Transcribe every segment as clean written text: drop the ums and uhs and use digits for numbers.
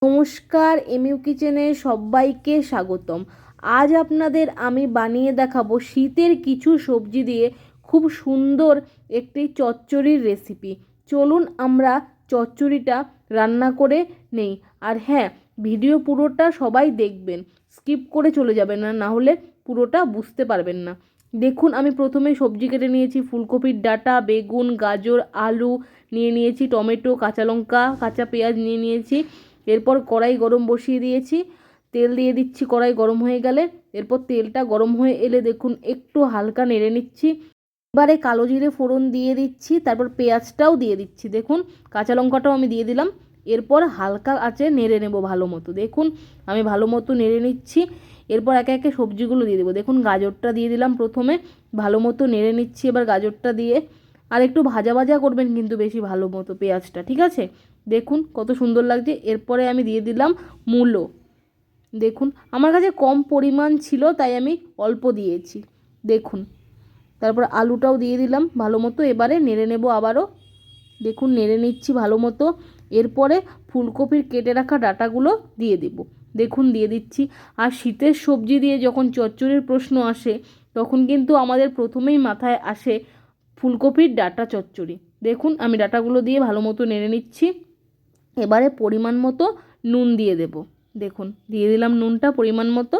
নমস্কার, এমইউ কিচেনে সবাইকে স্বাগতম। আজ আপনাদের আমি বানিয়ে দেখাবো শীতের কিছু সবজি দিয়ে খুব সুন্দর একটি চচ্চড়ির রেসিপি। চলুন আমরা চচ্চড়িটা রান্না করে নেই। আর হ্যাঁ, ভিডিও পুরোটা সবাই দেখবেন, স্কিপ করে চলে যাবেন না, হলে পুরোটা বুঝতে পারবেন না। দেখুন, আমি প্রথমে সবজি কেটে নিয়েছি। ফুলকপির ডাঁটা, বেগুন, গাজর, আলু নিয়ে নিয়েছি, টমেটো, কাঁচা লঙ্কা, কাঁচা পেঁয়াজ নিয়ে নিয়েছি। এরপর কড়াই গরম বসিয়ে দিয়েছি, তেল দিয়ে দিচ্ছি। কড়াই গরম হয়ে গেলে এরপর তেলটা গরম হয়ে এলে দেখুন একটু হালকা নেড়ে নিচ্ছি। এবারে কালো জিরে ফোড়ন দিয়ে দিচ্ছি, তারপর পেঁয়াজটাও দিয়ে দিচ্ছি। দেখুন, কাঁচা লঙ্কাটাও আমি দিয়ে দিলাম। এরপর হালকা আঁচে নেড়ে নেব ভালো মতো। দেখুন, আমি ভালো মতো নেড়ে নিচ্ছি। এরপর একে একে সবজিগুলো দিয়ে দেবো। দেখুন, গাজরটা দিয়ে দিলাম প্রথমে, ভালো মতো নেড়ে নিচ্ছি। এবার গাজরটা দিয়ে আর একটু ভাজা ভাজা করবেন, কিন্তু বেশি ভালো মতো পেঁয়াজটা, ঠিক আছে? দেখুন কত সুন্দর লাগছে। এরপরে আমি দিয়ে দিলাম মূলো। দেখুন, আমার কাছে কম পরিমাণ ছিল তাই আমি অল্প দিয়েছি। দেখুন, তারপর আলুটাও দিয়ে দিলাম ভালো মতো। এবারে নেড়ে নেব আবারও। দেখুন, নেড়ে নিচ্ছি ভালো মতো। এরপরে ফুলকপির কেটে রাখা ডাঁটাগুলো দিয়ে দেব। দেখুন, দিয়ে দিচ্ছি। আর শীতের সবজি দিয়ে যখন চচ্চড়ির প্রশ্ন আসে, তখন কিন্তু আমাদের প্রথমেই মাথায় আসে ফুলকপির ডাঁটা চচ্চড়ি। দেখুন, আমি ডাঁটাগুলো দিয়ে ভালো মতো নেড়ে নিচ্ছি। এবারে পরিমাণ মতো নুন দিয়ে দেব। দেখুন, দিয়ে দিলাম নুনটা পরিমাণ মতো।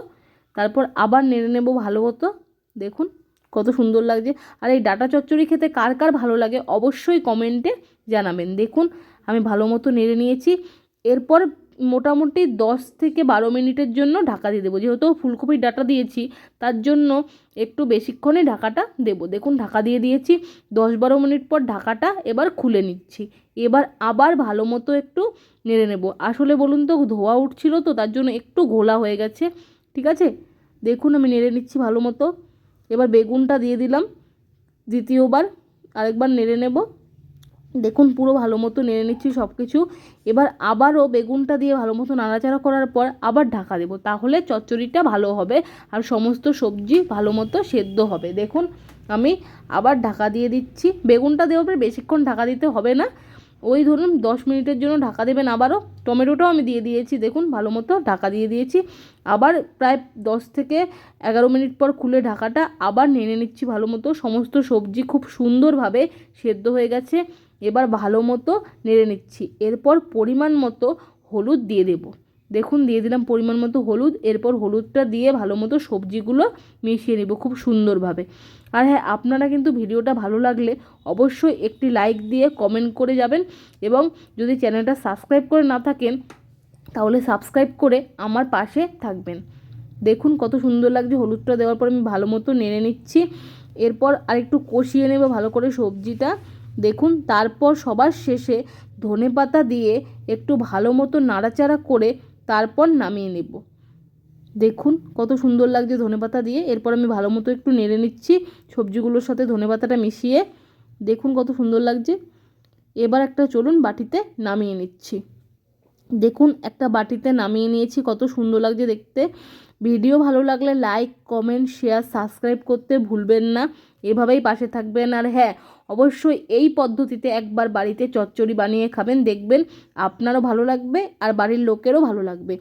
তারপর আবার নেড়ে নেব ভালো মতো। দেখুন কত সুন্দর লাগছে। আর এই ডাঁটা চচ্চড়ি খেতে কার কার ভালো লাগে অবশ্যই কমেন্টে জানাবেন। দেখুন, আমি ভালো মতো নেড়ে নিয়েছি। এরপর মোটামুটি 10 থেকে 12 মিনিটের জন্য ঢাকা দিয়ে দেবো। যেহেতু ফুলকপির ডাঁটা দিয়েছি, তার জন্য একটু বেশিক্ষণই ঢাকাটা দেবো। দেখুন, ঢাকা দিয়ে দিয়েছি। 10-12 মিনিট পর ঢাকাটা এবার খুলে নিচ্ছি। এবার আবার ভালো মতো একটু নেড়ে নেব। আসলে বলুন তো, ধোয়া উঠছিল তো, তার জন্য একটু ঘোলা হয়ে গেছে, ঠিক আছে? দেখুন, আমি নেড়ে নিচ্ছি ভালো মতো। এবার বেগুনটা দিয়ে দিলাম দ্বিতীয়বার, আরেকবার নেড়ে নেব। দেখুন, পুরো ভালো মতো নেড়ে নিচ্ছি সব কিছু। এবার আবারও বেগুনটা দিয়ে ভালো মতো নাড়াচাড়া করার পর আবার ঢাকা দেবো, তাহলে চচ্চড়িটা ভালো হবে আর সমস্ত সবজি ভালো মতো সেদ্ধ হবে। দেখুন, আমি আবার ঢাকা দিয়ে দিচ্ছি। বেগুনটা দেওয়ার পরে বেশিক্ষণ ঢাকা দিতে হবে না, ওই ধরুন 10 মিনিটের জন্য ঢাকা দেবেন। আবারও টমেটোটাও আমি দিয়ে দিয়েছি। দেখুন, ভালো মতো ঢাকা দিয়ে দিয়েছি। আবার প্রায় 10 থেকে 11 মিনিট পর খুলে ঢাকাটা আবার নেড়ে নিচ্ছি ভালো মতো। সমস্ত সবজি খুব সুন্দরভাবে সেদ্ধ হয়ে গেছে। এবার ভালো মতো নেড়ে নিচ্ছি। এরপর পরিমাণ মতো হলুদ দিয়ে দেব। দেখুন, দিয়ে দিলাম পরিমাণ মতো হলুদ। এরপর হলুদটা দিয়ে ভালো মতো সবজিগুলো মিশিয়ে নেব খুব সুন্দরভাবে। আর হ্যাঁ, আপনারা কিন্তু ভিডিওটা ভালো লাগলে অবশ্যই একটি লাইক দিয়ে কমেন্ট করে যাবেন, এবং যদি চ্যানেলটা সাবস্ক্রাইব করে না থাকেন তাহলে সাবস্ক্রাইব করে আমার পাশে থাকবেন। দেখুন কত সুন্দর লাগছে। হলুদটা দেওয়ার পর আমি ভালো মতো নেড়ে নিচ্ছি। এরপর আরেকটু কষিয়ে নেব ভালো করে সবজিটা। দেখুন, তারপর সবার শেষে ধনেপাতা দিয়ে একটু ভালো মতো নাড়াচাড়া করে তারপর নামিয়ে নেব। দেখুন কত সুন্দর লাগছে ধনেপাতা দিয়ে। এরপর আমি ভালো মতো একটু নেড়ে নিচ্ছি সবজিগুলোর সাথে ধনেপাতাটা মিশিয়ে। দেখুন কত সুন্দর লাগছে। এবার একটা চলুন বাটিতে নামিয়ে নিচ্ছি। দেখুন, একটা বাটিতে নামিয়ে নিয়েছি। কত সুন্দর লাগছে দেখতে। ভিডিও ভালো লাগলে লাইক, কমেন্ট, শেয়ার, সাবস্ক্রাইব করতে ভুলবেন না। এভাবেই পাশে থাকবেন। আর হ্যাঁ, অবশ্যই এই পদ্ধতিতে একবার বাড়িতে চচ্চড়ি বানিয়ে খাবেন, দেখবেন আপনারও ভালো লাগবে আর বাড়ির লোকেরও ভালো লাগবে।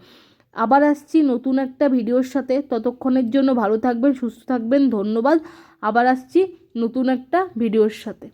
আবার আসছি নতুন একটা ভিডিওর সাথে। ততক্ষণের জন্য ভালো থাকবেন, সুস্থ থাকবেন। ধন্যবাদ। আবার আসছি নতুন একটা ভিডিওর সাথে।